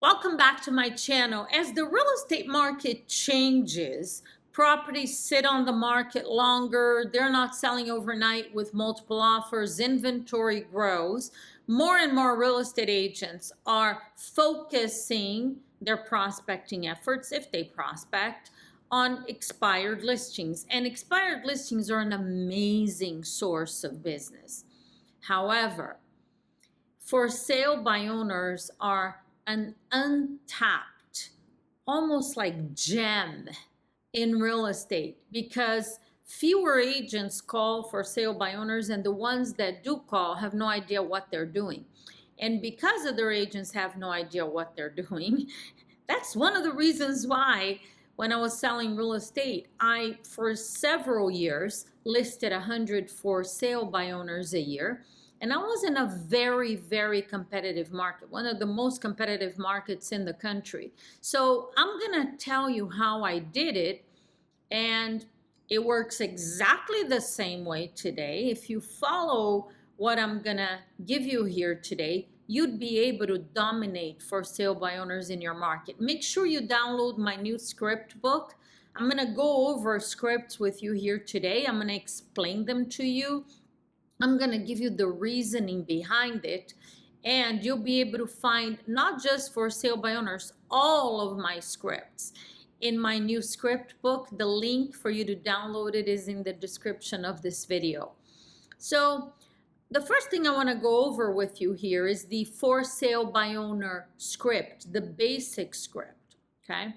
Welcome back to my channel. As the real estate market changes, properties sit on the market longer, they're not selling overnight with multiple offers, inventory grows, more and more real estate agents are focusing their prospecting efforts, if they prospect, on expired listings. And expired listings are an amazing source of business. However, for sale by owners are an untapped, almost like gem in real estate, because fewer agents call for sale by owners, and the ones that do call have no idea what they're doing. And because other agents have no idea what they're doing, that's one of the reasons why when I was selling real estate, I, for several years, listed 100 for sale by owners a year. And I was in a very, very competitive market, one of the most competitive markets in the country. So I'm gonna tell you how I did it, and it works exactly the same way today. If you follow what I'm gonna give you here today, you'd be able to dominate for sale by owners in your market. Make sure you download my new script book. I'm gonna go over scripts with you here today. I'm gonna explain them to you. I'm going to give you the reasoning behind it, and you'll be able to find, not just for sale by owners, all of my scripts in my new script book. The link for you to download it is in the description of this video. So the first thing I want to go over with you here is the for sale by owner script, the basic script, okay?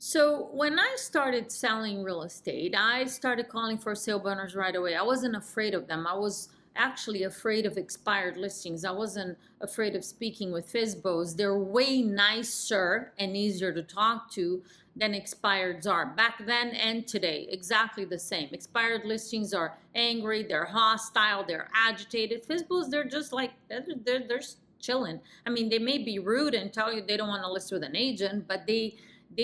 So when I started selling real estate, I started calling for sale by owners right away. I wasn't afraid of them. I was actually afraid of expired listings. I wasn't afraid of speaking with FSBOs. They're way nicer and easier to talk to than expireds are. Back then and today, exactly the same. Expired listings are angry, they're hostile, they're agitated. FSBOs, they're just like, they're chilling. I mean, they may be rude and tell you they don't want to list with an agent, but they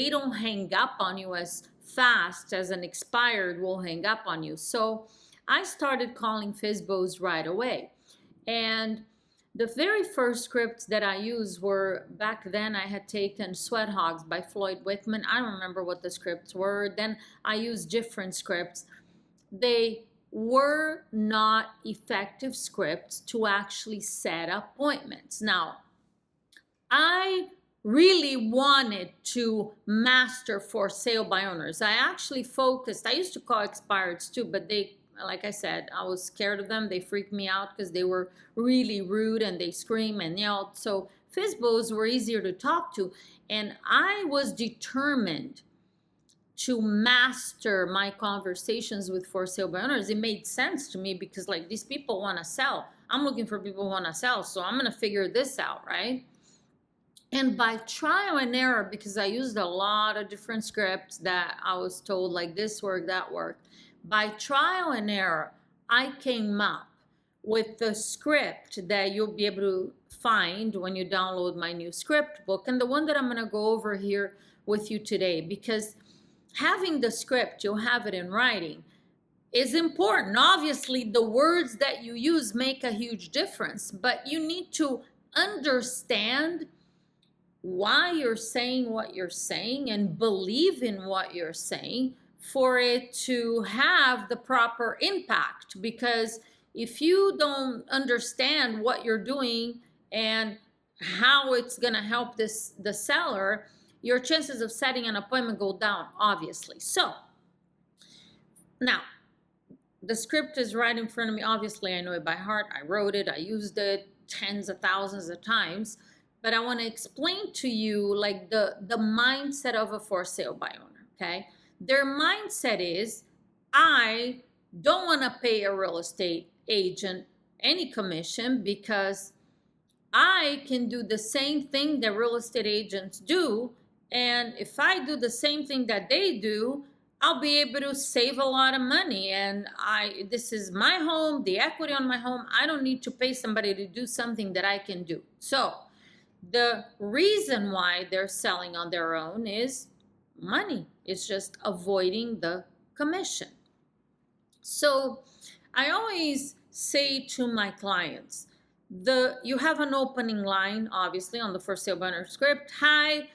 don't hang up on you as fast as an expired will hang up on you. So I started calling FSBOs right away. And the very first scripts that I used were, back then I had taken Sweat Hogs by Floyd Whitman. I don't remember what the scripts were. Then I used different scripts. They were not effective scripts to actually set appointments. Now, I really wanted to master for sale by owners. I actually focused, I used to call expireds too, but they, like I said, I was scared of them. They freaked me out because they were really rude and they scream and yelled. So FSBOs were easier to talk to. And I was determined to master my conversations with for sale by owners. It made sense to me because, like, these people want to sell. I'm looking for people who want to sell, so I'm going to figure this out, right? And by trial and error, because I used a lot of different scripts that I was told, like, this worked, that worked. By trial and error, I came up with the script that you'll be able to find when you download my new script book, and the one that I'm going to go over here with you today, because having the script, you'll have it in writing, is important. Obviously, the words that you use make a huge difference, but you need to understand why you're saying what you're saying and believe in what you're saying for it to have the proper impact. Because if you don't understand what you're doing and how it's going to help the seller, your chances of setting an appointment go down, obviously. So now the script is right in front of me. Obviously, I know it by heart. I wrote it. I used it tens of thousands of times. But I want to explain to you, like, the mindset of a for sale by owner, okay? Their mindset is, I don't want to pay a real estate agent any commission because I can do the same thing that real estate agents do. And if I do the same thing that they do, I'll be able to save a lot of money. And this is my home, the equity on my home. I don't need to pay somebody to do something that I can do. So the reason why they're selling on their own is money. It's just avoiding the commission. So I always say to my clients, You have an opening line, obviously, on the for sale banner script. Hi,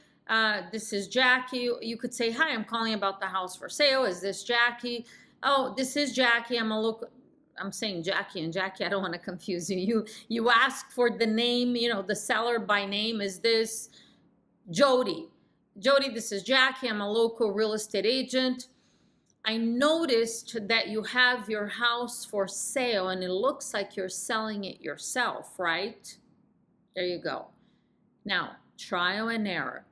this is Jackie. You could say, hi, I'm calling about the house for sale. Is this Jackie? Oh, this is Jackie. I'm saying Jackie and Jackie. I don't want to confuse you. You ask for the name, the seller by name. Is this Jody? Jody, this is Jackie. I'm a local real estate agent. I noticed that you have your house for sale and it looks like you're selling it yourself, right? There you go. Now, trial and error.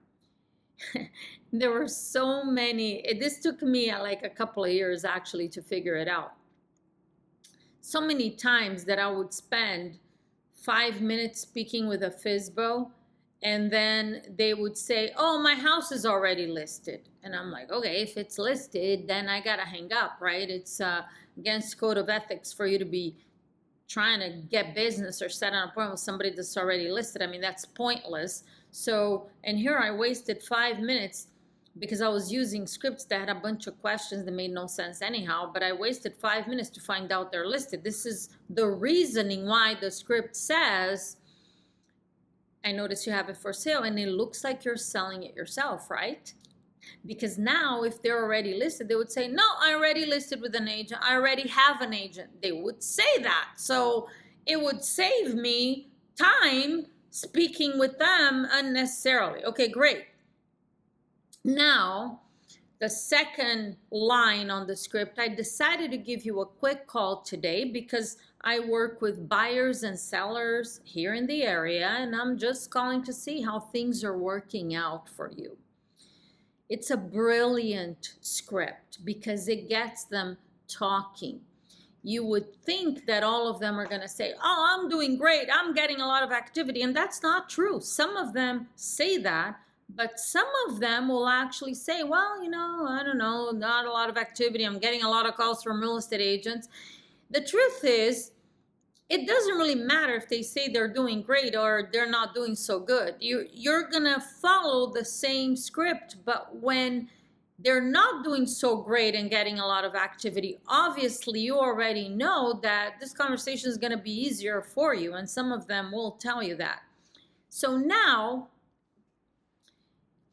There were so many. This took me like a couple of years actually to figure it out. So many times that I would spend 5 minutes speaking with a FSBO, and then they would say, oh, my house is already listed. And I'm like, okay, if it's listed, then I gotta hang up, right? It's against code of ethics for you to be trying to get business or set an appointment with somebody that's already listed. I mean, that's pointless. So, and here I wasted 5 minutes because I was using scripts that had a bunch of questions that made no sense anyhow, but I wasted 5 minutes to find out they're listed. This is the reasoning why the script says, I notice you have it for sale, and it looks like you're selling it yourself, right? Because now if they're already listed, they would say, no, I already listed with an agent. I already have an agent. They would say that. So it would save me time speaking with them unnecessarily. Okay, great. Now, the second line on the script, I decided to give you a quick call today because I work with buyers and sellers here in the area, and I'm just calling to see how things are working out for you. It's a brilliant script because it gets them talking. You would think that all of them are going to say, oh, I'm doing great, I'm getting a lot of activity, and that's not true. Some of them say that, but some of them will actually say, well, I don't know, not a lot of activity, I'm getting a lot of calls from real estate agents. The truth is, it doesn't really matter if they say they're doing great or they're not doing so good. You're gonna follow the same script, but when they're not doing so great and getting a lot of activity, obviously you already know that this conversation is gonna be easier for you, and some of them will tell you that. So now,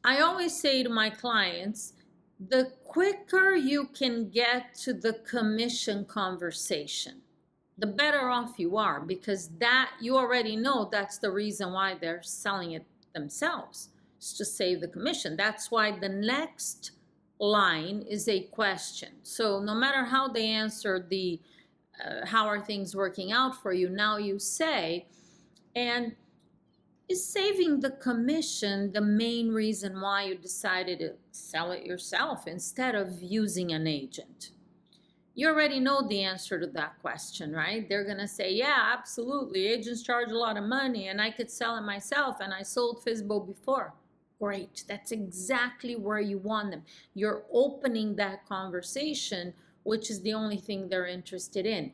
I always say to my clients, the quicker you can get to the commission conversation, the better off you are, because that you already know that's the reason why they're selling it themselves. It's to save the commission. That's why the next line is a question. So no matter how they answer the how are things working out for you, now you say, and is saving the commission the main reason why you decided to sell it yourself instead of using an agent? You already know the answer to that question, right? They're going to say, yeah, absolutely. Agents charge a lot of money and I could sell it myself and I sold FSBO before. Great. That's exactly where you want them. You're opening that conversation, which is the only thing they're interested in.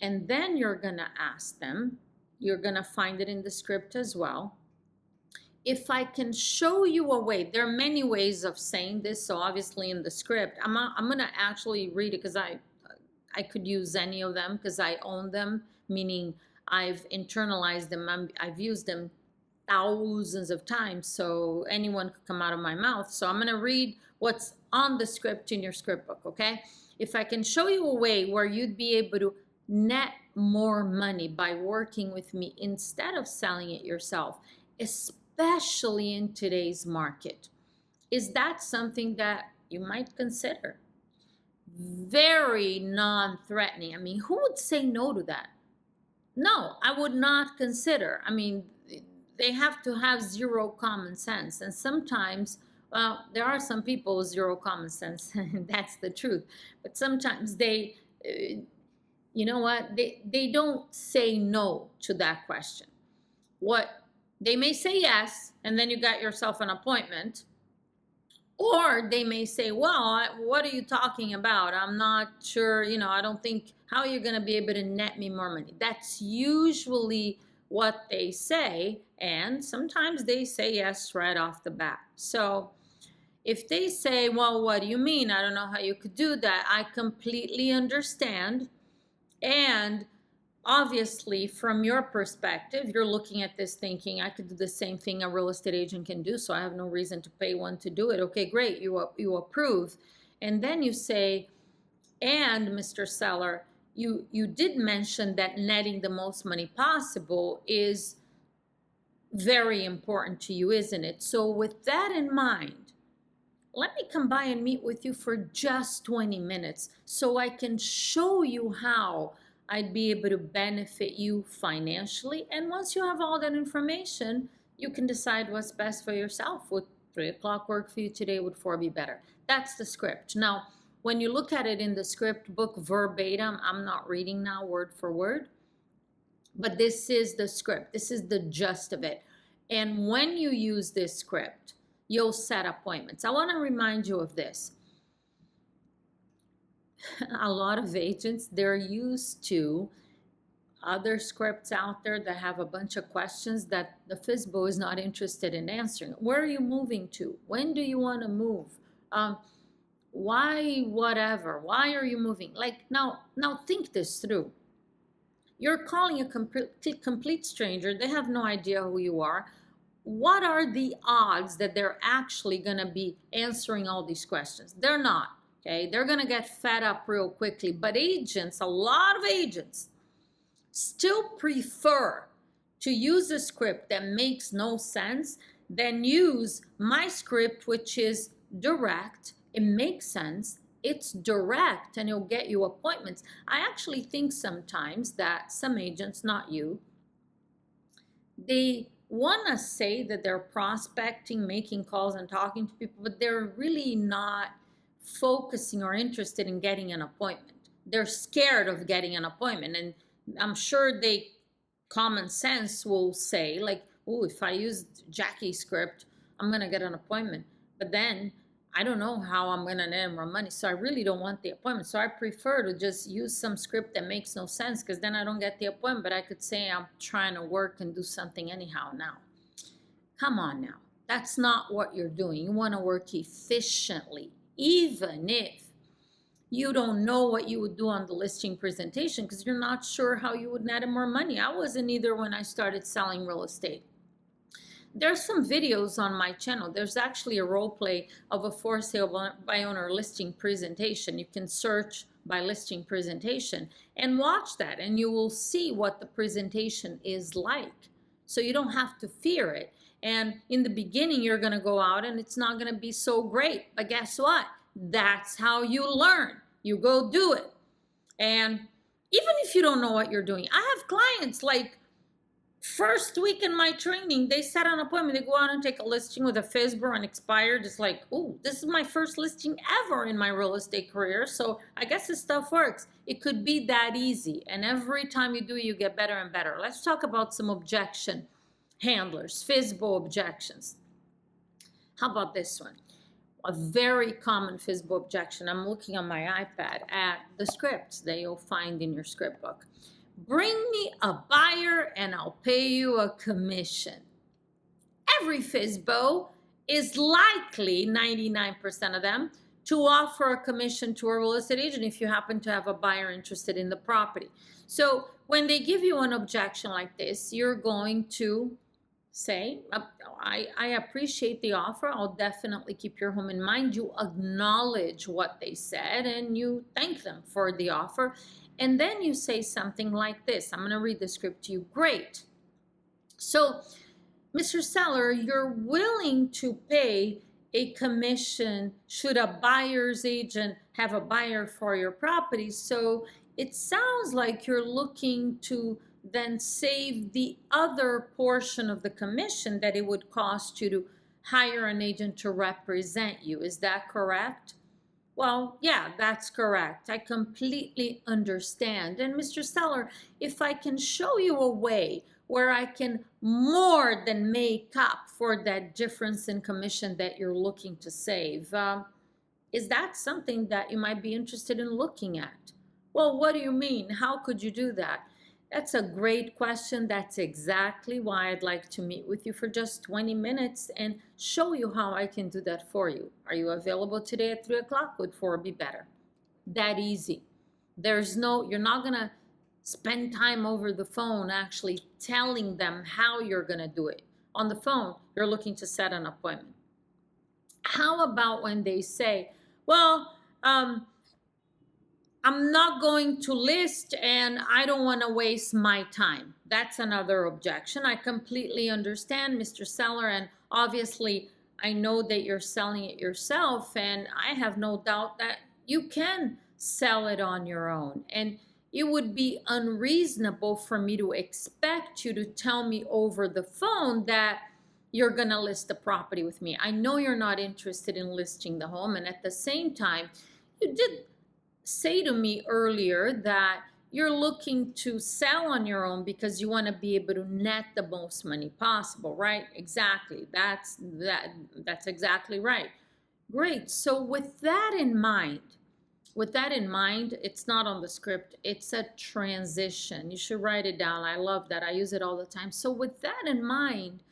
And then you're going to ask them, you're going to find it in the script as well, if I can show you a way. There are many ways of saying this, so obviously in the script, I'm going to actually read it because I could use any of them because I own them, meaning I've internalized them. I've used them thousands of times, so anyone could come out of my mouth. So I'm going to read what's on the script in your script book, okay? If I can show you a way where you'd be able to net more money by working with me instead of selling it yourself, especially in today's market, is that something that you might consider? Very non-threatening. I mean, who would say no to that? No, I would not consider. I mean, they have to have zero common sense. And sometimes, well, there are some people with zero common sense. That's the truth. But sometimes they, you know what? They don't say no to that question. They may say yes, and then you got yourself an appointment. Or they may say, well, what are you talking about? I'm not sure, I don't think, how are you going to be able to net me more money? That's usually what they say, and sometimes they say yes right off the bat. So if they say, well, what do you mean? I don't know how you could do that. I completely understand. And Obviously, from your perspective, you're looking at this thinking, I could do the same thing a real estate agent can do, so I have no reason to pay one to do it. Okay, great, you approve. And then you say, and Mr. Seller, you did mention that netting the most money possible is very important to you, isn't it? So with that in mind, let me come by and meet with you for just 20 minutes so I can show you how I'd be able to benefit you financially. And once you have all that information, you can decide what's best for yourself. Would 3 o'clock work for you today? Would 4 be better? That's the script. Now, when you look at it in the script book verbatim, I'm not reading now word for word, but this is the script. This is the gist of it. And when you use this script, you'll set appointments. I want to remind you of this. A lot of agents, they're used to other scripts out there that have a bunch of questions that the FSBO is not interested in answering. Where are you moving to? When do you want to move? Why whatever? Why are you moving? Like, now think this through. You're calling a complete stranger. They have no idea who you are. What are the odds that they're actually going to be answering all these questions? They're not. Okay, they're going to get fed up real quickly. But agents, a lot of agents, still prefer to use a script that makes no sense than use my script, which is direct. It makes sense. It's direct, and it'll get you appointments. I actually think sometimes that some agents, not you, they want to say that they're prospecting, making calls and talking to people, but they're really not focusing or interested in getting an appointment. They're scared of getting an appointment, and I'm sure common sense will say, like, oh, if I use Jackie's script, I'm gonna get an appointment, but then I don't know how I'm gonna net more money, so I really don't want the appointment. So I prefer to just use some script that makes no sense, because then I don't get the appointment, but I could say I'm trying to work and do something anyhow. Now, come on now, that's not what you're doing. You want to work efficiently, even if you don't know what you would do on the listing presentation, because you're not sure how you would net more money. I wasn't either when I started selling real estate. There's some videos on my channel. There's actually a role play of a for sale by owner listing presentation. You can search by listing presentation and watch that, and you will see what the presentation is like. So you don't have to fear it. And in the beginning, you're going to go out and it's not going to be so great. But guess what? That's how you learn. You go do it. And even if you don't know what you're doing, I have clients like, first week in my training, they set an appointment. They go out and take a listing with a FSBO and expired. It's like, oh, this is my first listing ever in my real estate career. So I guess this stuff works. It could be that easy. And every time you do it, you get better and better. Let's talk about some objection handlers, FSBO objections. How about this one? A very common FSBO objection. I'm looking on my iPad at the scripts that you'll find in your script book. Bring me a buyer and I'll pay you a commission. Every FSBO is likely, 99% of them, to offer a commission to a real estate agent if you happen to have a buyer interested in the property. So when they give you an objection like this, you're going to say, I appreciate the offer. I'll definitely keep your home in mind. You acknowledge what they said and you thank them for the offer. And then you say something like this. I'm going to read the script to you. Great. So, Mr. Seller, you're willing to pay a commission should a buyer's agent have a buyer for your property. So it sounds like you're looking to then save the other portion of the commission that it would cost you to hire an agent to represent you. Is that correct? Well, yeah, that's correct. I completely understand. And Mr. Seller, if I can show you a way where I can more than make up for that difference in commission that you're looking to save, is that something that you might be interested in looking at? Well, what do you mean? How could you do that? That's a great question. That's exactly why I'd like to meet with you for just 20 minutes and show you how I can do that for you. Are you available today at 3 o'clock? Would 4 be better? That easy. You're not gonna Spend time over the phone actually telling them how you're going to do it. On the phone, you're looking to set an appointment. How about when they say, well, I'm not going to list and I don't want to waste my time. That's another objection. I completely understand, Mr. Seller, and obviously I know that you're selling it yourself, and I have no doubt that you can sell it on your own. And it would be unreasonable for me to expect you to tell me over the phone that you're going to list the property with me. I know you're not interested in listing the home, and at the same time, you did say to me earlier that you're looking to sell on your own because you want to be able to net the most money possible, right? Exactly. That's exactly right. Great. So with that in mind, it's not on the script, it's a transition. You should write it down. I love that. I use it all the time. So with that in mind,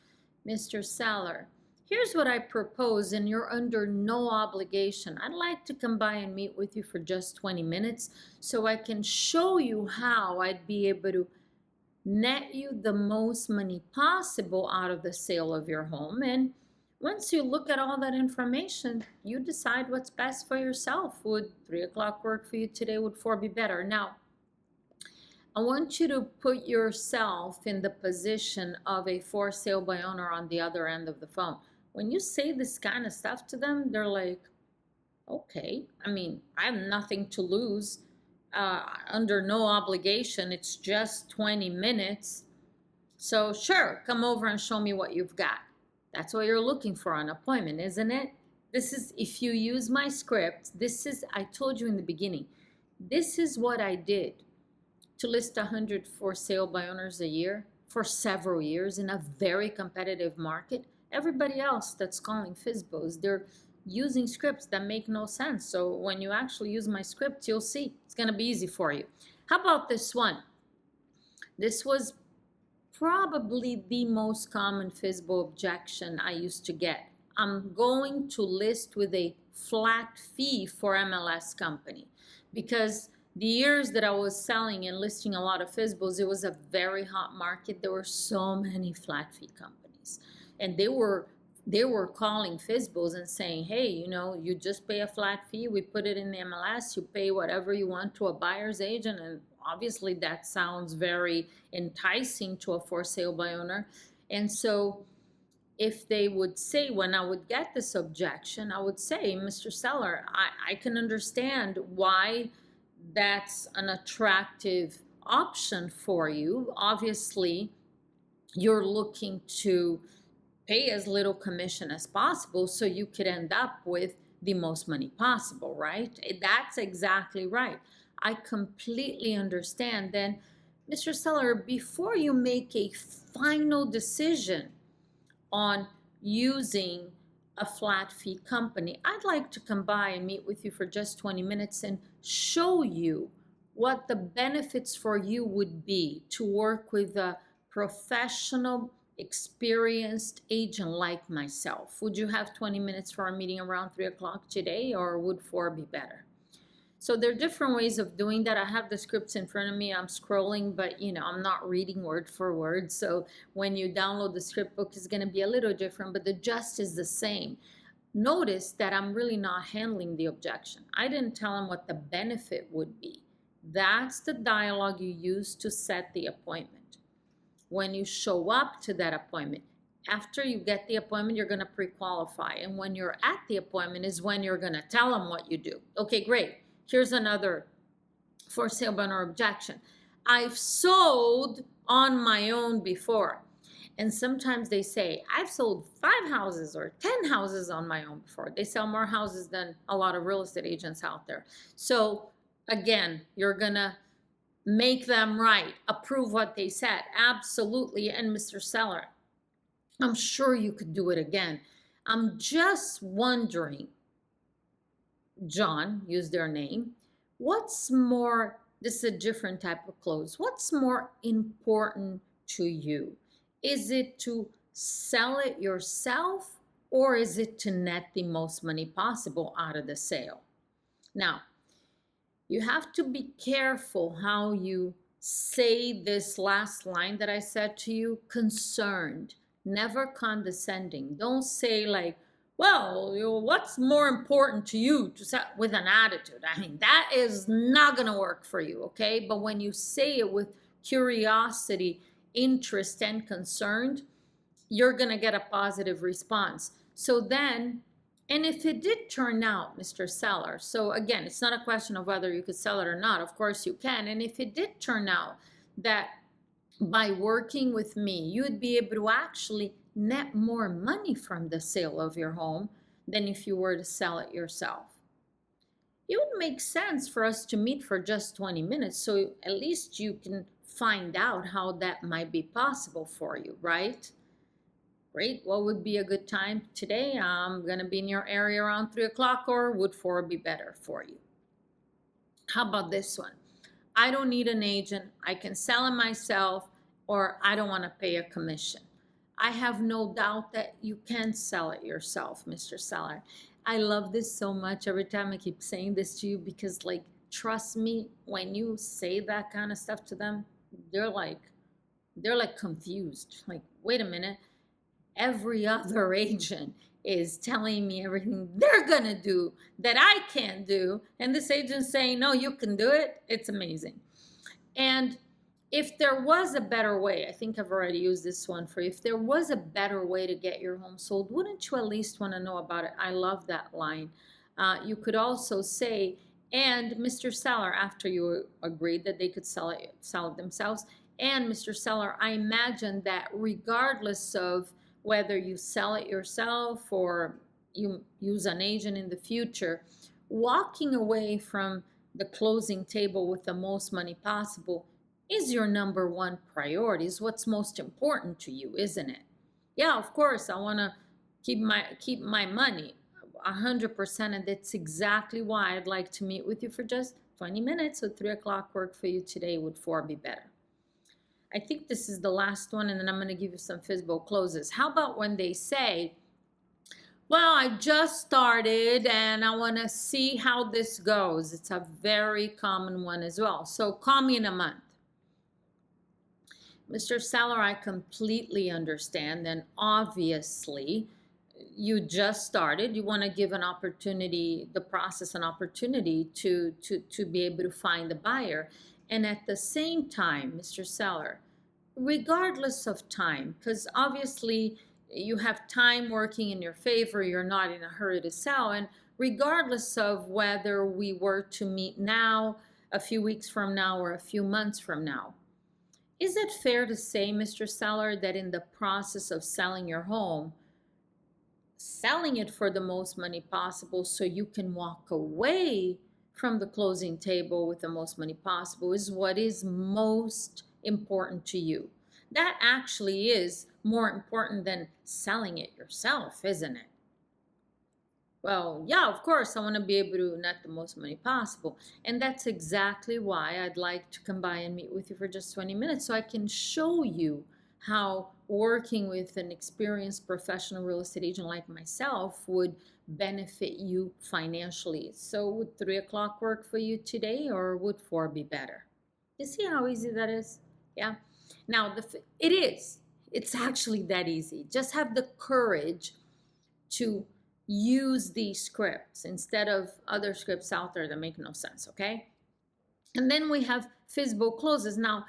Mr. Seller, here's what I propose, and you're under no obligation. I'd like to come by and meet with you for just 20 minutes so I can show you how I'd be able to net you the most money possible out of the sale of your home. And once you look at all that information, you decide what's best for yourself. Would 3 o'clock work for you today? Would 4 be better? Now, I want you to put yourself in the position of a for sale by owner on the other end of the phone. When you say this kind of stuff to them, they're like, okay, I mean, I have nothing to lose, under no obligation. It's just 20 minutes. So sure, come over and show me what you've got. That's what you're looking for, an appointment, isn't it? This is, if you use my script, this is, I told you in the beginning, this is what I did to list 100 for sale by owners a year for several years in a very competitive market. Everybody else that's calling FSBOs, they're using scripts that make no sense. So when you actually use my script, you'll see it's going to be easy for you. How about this one? This was probably the most common FSBO objection I used to get. I'm going to list with a flat fee for MLS company, because the years that I was selling and listing a lot of FSBOs, it was a very hot market. There were so many flat fee companies, and they were calling FSBOs and saying, hey, you know, you just pay a flat fee. We put it in the MLS. You pay whatever you want to a buyer's agent. And obviously that sounds very enticing to a for sale by owner. And so if they would say, when I would get this objection, I would say, Mr. Seller, I can understand why that's an attractive option for you. Obviously, you're looking to pay as little commission as possible so you could end up with the most money possible, right? That's exactly right. I completely understand. Then, Mr. Seller, before you make a final decision on using a flat fee company, I'd like to come by and meet with you for just 20 minutes and show you what the benefits for you would be to work with a professional, experienced agent like myself. Would you have 20 minutes for a meeting around 3 o'clock today, or would 4 be better? So there are different ways of doing that. I have the scripts in front of me. I'm scrolling, but you know, I'm not reading word for word. So when you download the script book, it's going to be a little different, but the gist is the same. Notice that I'm really not handling the objection. I didn't tell him what the benefit would be. That's the dialogue you use to set the appointment. When you show up to that appointment, after you get the appointment, you're going to pre-qualify. And when you're at the appointment is when you're going to tell them what you do. Okay, great. Here's another for sale by owner objection. I've sold on my own before. And sometimes they say, I've sold 5 houses or 10 houses on my own before. They sell more houses than a lot of real estate agents out there. So again, you're going to make them right, approve what they said. Absolutely. And Mr. Seller, I'm sure you could do it again. I'm just wondering, John, use their name, what's more, this is a different type of close, what's more important to you? Is it to sell it yourself, or is it to net the most money possible out of the sale? Now, you have to be careful how you say this last line that I said to you, concerned, never condescending. Don't say like, well, what's more important to you, to say with an attitude. I mean, that is not going to work for you, okay? But when you say it with curiosity, interest, and concerned, you're going to get a positive response. So then, and if it did turn out, Mr. Seller, so again, it's not a question of whether you could sell it or not. Of course you can. And if it did turn out that by working with me, you would be able to actually net more money from the sale of your home than if you were to sell it yourself. It would make sense for us to meet for just 20 minutes, so at least you can find out how that might be possible for you, right? Great. What would be a good time today? I'm going to be in your area around 3 o'clock, or would 4 be better for you? How about this one? I don't need an agent. I can sell it myself, or I don't want to pay a commission. I have no doubt that you can sell it yourself, Mr. Seller. I love this so much. Every time I keep saying this to you, because like, trust me, when you say that kind of stuff to them, they're like confused. Like, wait a minute. Every other agent is telling me everything they're gonna do that I can't do, and this agent's saying, no, you can do it. It's amazing. And if there was a better way, I think I've already used this one for you. If there was a better way to get your home sold, wouldn't you at least want to know about it? I love that line. You could also say, and Mr. Seller, after you agreed that they could sell it themselves, and Mr. Seller, I imagine that regardless of whether you sell it yourself or you use an agent in the future, walking away from the closing table with the most money possible is your number one priority, is what's most important to you, isn't it? Yeah, of course, I want to keep my money 100%, and that's exactly why I'd like to meet with you for just 20 minutes. Would 3 o'clock work for you today? Would 4 be better? I think this is the last one, and then I'm going to give you some FSBO closes. How about when they say, well, I just started and I want to see how this goes. It's a very common one as well. So call me in a month. Mr. Seller, I completely understand, and obviously you just started. You want to give an opportunity, the process an opportunity to be able to find a buyer. And at the same time, Mr. Seller, regardless of time, because obviously you have time working in your favor, you're not in a hurry to sell, and regardless of whether we were to meet now, a few weeks from now, or a few months from now, is it fair to say, Mr. Seller, that in the process of selling your home, selling it for the most money possible so you can walk away from the closing table with the most money possible is what is most important to you? That actually is more important than selling it yourself, isn't it? Well, yeah, of course, I want to be able to net the most money possible. And that's exactly why I'd like to come by and meet with you for just 20 minutes so I can show you how working with an experienced professional real estate agent like myself would benefit you financially. So would 3 o'clock work for you today, or would 4 be better? You see how easy that is? Yeah. Now, it's actually that easy. Just have the courage to use these scripts instead of other scripts out there that make no sense, okay? And then we have FSBO closes. Now,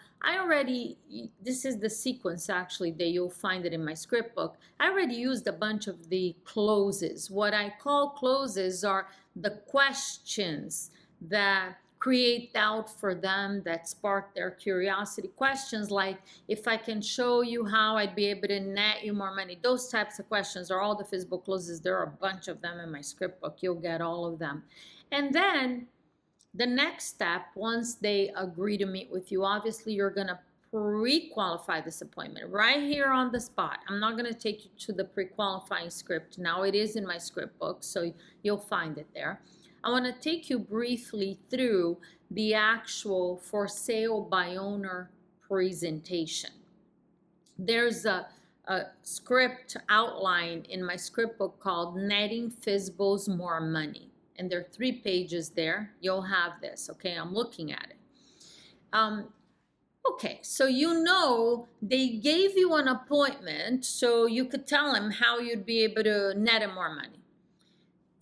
this is the sequence actually that you'll find it in my script book. I already used a bunch of the closes. What I call closes are the questions that create doubt for them, that spark their curiosity. Questions like, if I can show you how I'd be able to net you more money. Those types of questions are all the FSBO closes. There are a bunch of them in my script book. You'll get all of them. And then the next step, once they agree to meet with you, obviously you're going to pre-qualify this appointment right here on the spot. I'm not going to take you to the pre-qualifying script. Now it is in my script book, so you'll find it there. I want to take you briefly through the actual for sale by owner presentation. There's a script outline in my script book called Netting FSBOs More Money. And there are 3 pages there. You'll have this, okay? I'm looking at it. Okay, so you know they gave you an appointment so you could tell them how you'd be able to net them more money.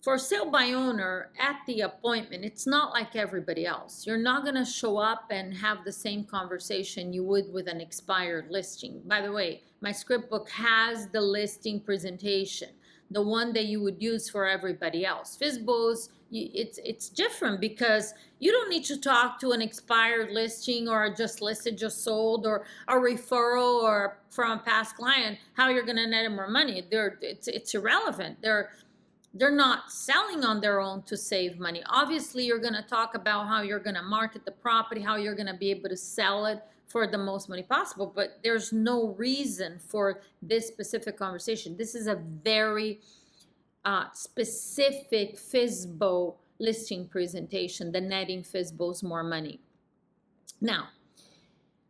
For sale by owner, at the appointment, it's not like everybody else. You're not going to show up and have the same conversation you would with an expired listing. By the way, my script book has the listing presentation, the one that you would use for everybody else. FSBOs, it's different because you don't need to talk to an expired listing or just listed, just sold, or a referral or from a past client how you're going to net them more money. It's irrelevant. They're not selling on their own to save money. Obviously, you're going to talk about how you're going to market the property, how you're going to be able to sell it for the most money possible, but there's no reason for this specific conversation. This is a very specific FSBO listing presentation, the netting FSBOs more money. Now,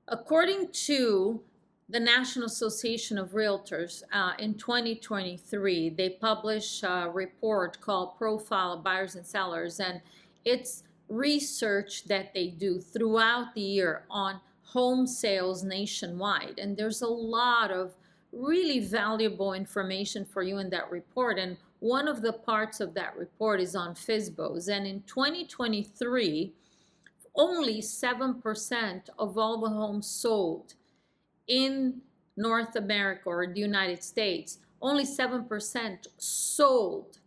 according to the National Association of Realtors, in 2023, they published a report called Profile of Buyers and Sellers, and it's research that they do throughout the year on home sales nationwide. And there's a lot of really valuable information for you in that report. And one of the parts of that report is on FSBOs. And in 2023, only 7% of all the homes sold in North America or the United States, only 7% sold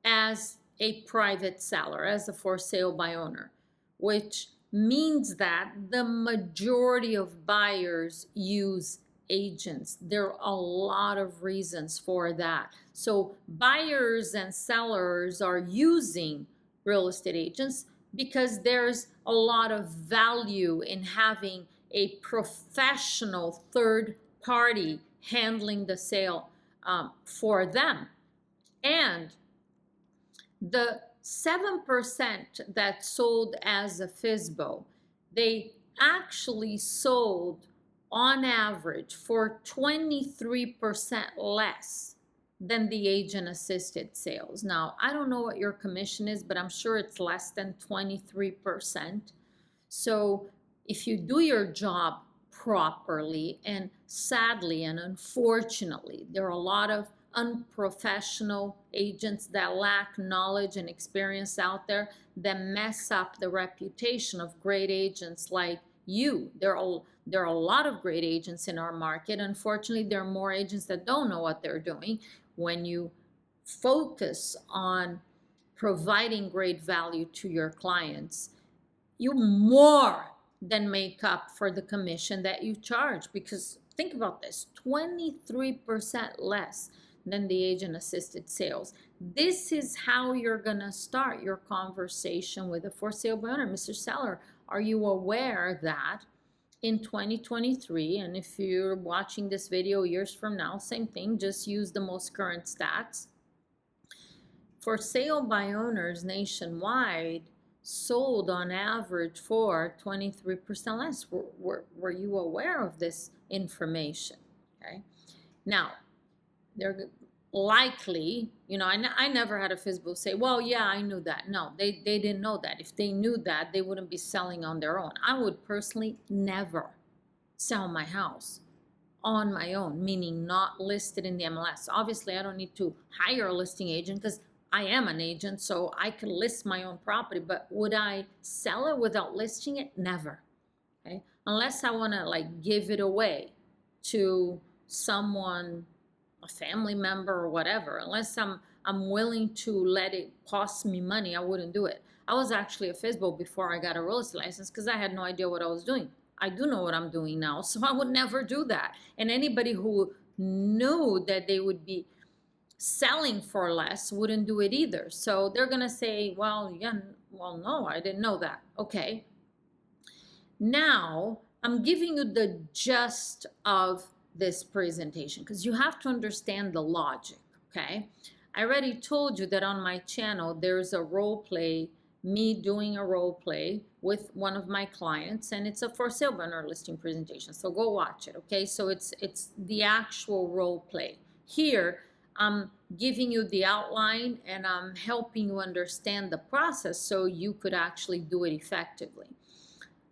as a private seller, as a for sale by owner, which means that the majority of buyers use agents. There are a lot of reasons for that. So buyers and sellers are using real estate agents because there's a lot of value in having a professional third party handling the sale for them. And the 7% that sold as a FSBO, they actually sold on average for 23% less than the agent assisted sales. Now, I don't know what your commission is, but I'm sure it's less than 23%. So if you do your job properly, and sadly and unfortunately, there are a lot of unprofessional agents that lack knowledge and experience out there that mess up the reputation of great agents like you. There are a lot of great agents in our market. Unfortunately, there are more agents that don't know what they're doing. When you focus on providing great value to your clients, you more than make up for the commission that you charge. Because think about this, 23% less than the agent assisted sales. This is how you're gonna start your conversation with a for sale by owner. Mr. Seller, are you aware that in 2023, and if you're watching this video years from now, same thing, just use the most current stats. For sale by owners nationwide sold on average for 23% less. Were you aware of this information? Okay. Now, they're likely, you know, I never had a FSBO say, well, yeah, I knew that. No, they didn't know that. If they knew that, they wouldn't be selling on their own. I would personally never sell my house on my own, meaning not listed in the MLS. Obviously, I don't need to hire a listing agent because I am an agent, so I can list my own property, but would I sell it without listing it? Never, okay? Unless I wanna like give it away to someone, a family member or whatever. Unless I'm willing to let it cost me money, I wouldn't do it. I was actually a FSBO before I got a real estate license because I had no idea what I was doing. I do know what I'm doing now, so I would never do that. And anybody who knew that they would be selling for less wouldn't do it either. So they're gonna say, well, yeah, well, no, I didn't know that. Okay. Now I'm giving you the gist of this presentation because you have to understand the logic. Okay. I already told you that on my channel there's a role play, me doing a role play with one of my clients, and it's a for sale by owner listing presentation. So go watch it. Okay. So it's the actual role play. Here I'm giving you the outline and I'm helping you understand the process so you could actually do it effectively.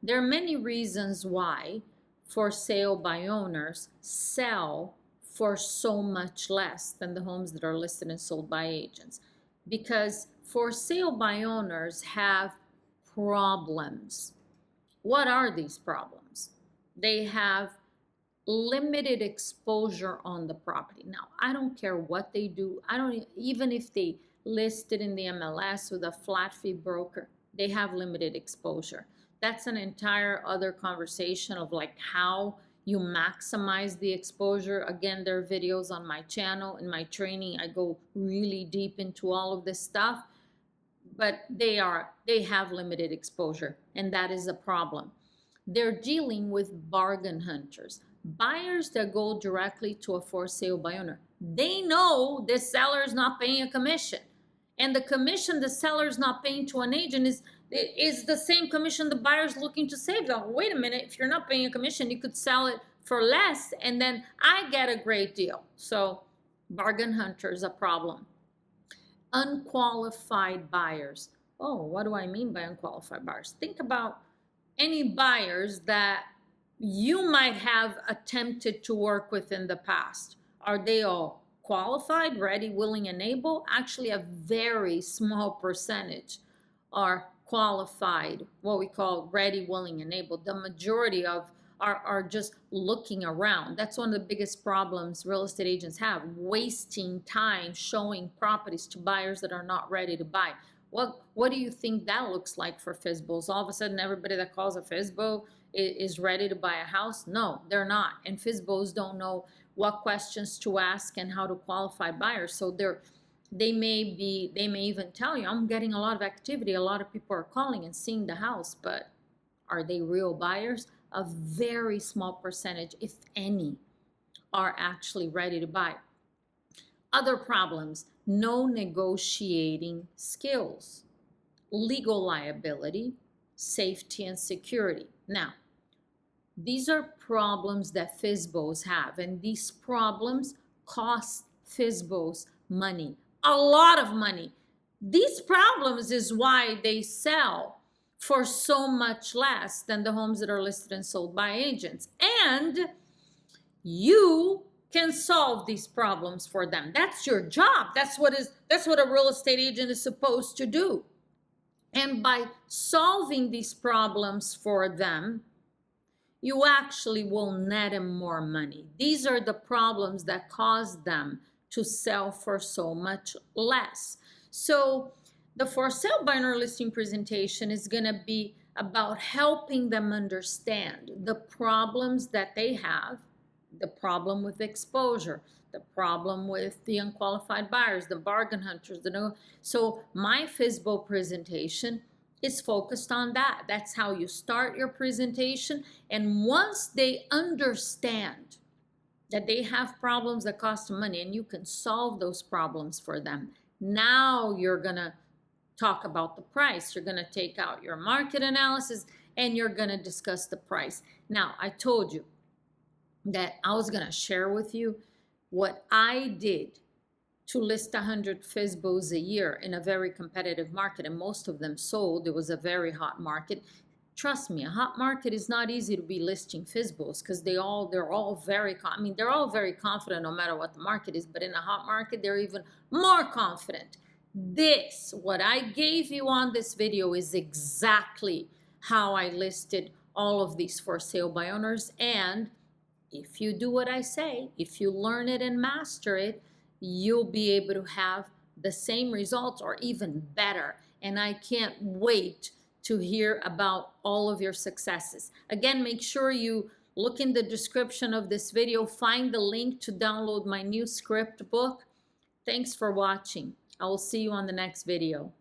There are many reasons why for sale by owners sell for so much less than the homes that are listed and sold by agents. Because for sale by owners have problems. What are these problems? They have limited exposure on the property. Now, I don't care what they do. Even if they list it in the MLS with a flat fee broker, they have limited exposure. That's an entire other conversation of like how you maximize the exposure. Again, there are videos on my channel. In my training, I go really deep into all of this stuff, but they have limited exposure, and that is a problem. They're dealing with bargain hunters, buyers that go directly to a for sale by owner. They know the seller is not paying a commission, and the commission the seller is not paying to an agent is the same commission the buyer's looking to save. Now, wait a minute, if you're not paying a commission, you could sell it for less, and then I get a great deal. So bargain hunter is a problem. Unqualified buyers. Oh, what do I mean by unqualified buyers? Think about any buyers that you might have attempted to work with in the past. Are they all qualified, ready, willing, and able? Actually, a very small percentage are qualified, what we call ready, willing, and able. The majority of are just looking around. That's one of the biggest problems real estate agents have, wasting time showing properties to buyers that are not ready to buy. What do you think that looks like for FSBOs? All of a sudden, everybody that calls a FSBO is ready to buy a house? No, they're not. And FSBOs don't know what questions to ask and how to qualify buyers. So they may even tell you, I'm getting a lot of activity. A lot of people are calling and seeing the house, but are they real buyers? A very small percentage, if any, are actually ready to buy. Other problems: no negotiating skills, legal liability, safety and security. Now, these are problems that FSBOs have, and these problems cost FSBOs money, a lot of money. These problems is why they sell for so much less than the homes that are listed and sold by agents. And you can solve these problems for them. That's your job. That's what a real estate agent is supposed to do. And by solving these problems for them, you actually will net them more money. These are the problems that cause them to sell for so much less. So the for sale by owner listing presentation is going to be about helping them understand the problems that they have, the problem with exposure, the problem with the unqualified buyers, the bargain hunters. So my FSBO presentation is focused on that. That's how you start your presentation. And once they understand that they have problems that cost money and you can solve those problems for them, now you're going to talk about the price. You're going to take out your market analysis and you're going to discuss the price. Now, I told you that I was going to share with you what I did to list 100 FSBOs a year in a very competitive market, and most of them sold. It was a very hot market. Trust me, a hot market is not easy to be listing FSBOs because they're all very confident no matter what the market is, but in a hot market, they're even more confident. What I gave you on this video is exactly how I listed all of these for sale by owners. And if you do what I say, if you learn it and master it, you'll be able to have the same results or even better. And I can't wait to hear about all of your successes. Again, make sure you look in the description of this video, find the link to download my new script book. Thanks for watching. I will see you on the next video.